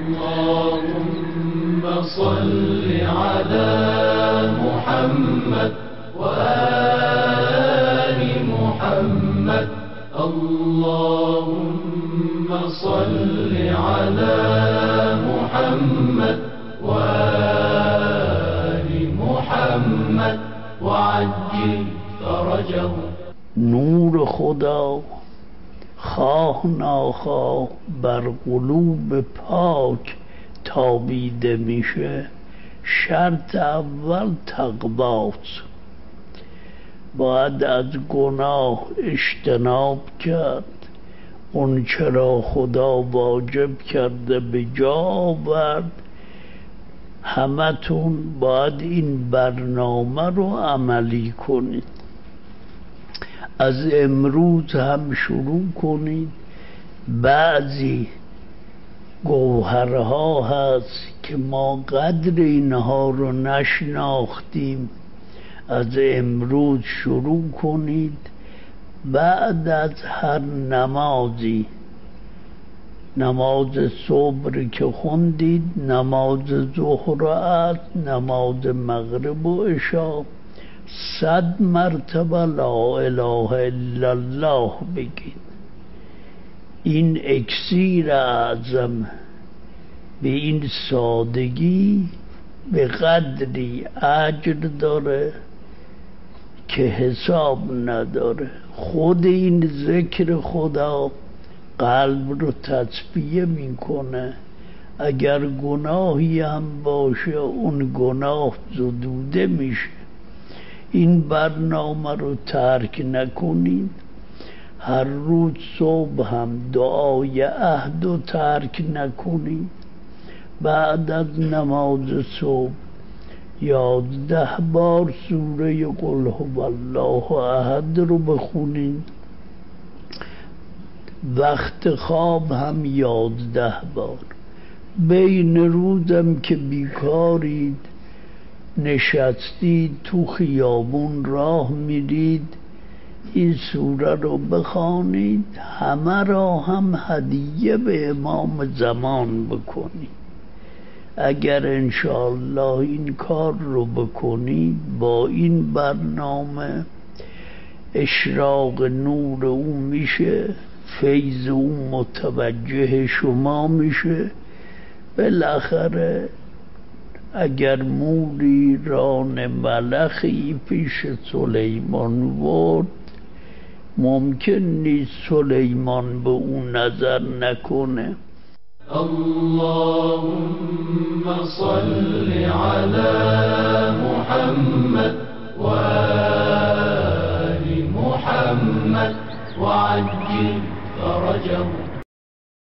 اللهم صل على محمد وآل محمد. اللهم صل على محمد وآل محمد وعجل فرجه. نور خدا خواه ناخواه بر قلوب پاک تابیده میشه. شرط اول تقواست. باید از گناه اجتناب کرد. اون چرا خدا واجب کرده به جا آورد. همتون باید این برنامه رو عملی کنید. از امروز هم شروع کنید. بعضی گوهرها هست که ما قدر اینها رو نشناختیم. از امروز شروع کنید. بعد از هر نمازی، نماز صبح که خوندید، نماز ظهر و عصر، نماز مغرب و عشا، 100 مرتبه لا اله الا الله بگید. این اکسیر اعظم به این سادگی به قدری اجر داره که حساب نداره. خود این ذکر خدا قلب رو تصفیه میکنه. اگر گناهی هم باشه اون گناه زدوده میشه. این برنامه رو ترک نکنید. هر روز صبح هم دعای عهد رو ترک نکنید. بعد از نماز صبح 11 بار سوره قل هو الله احد رو بخونید. وقت خواب هم 11 بار. بین روزم که بیکارید، نشستید تو خیابون راه میرید، این سوره رو بخوانید. همه را هم هدیه به امام زمان بکنید. اگر انشاءالله این کار رو بکنید، با این برنامه اشراق نور او میشه، فیض او متوجه شما میشه. بالاخره اگر موری ران ملخی پیش سلیمان برد، ممکن نیست سلیمان به اون نظر نکنه. اللهم صل على محمد وآل محمد وعجل فرجه.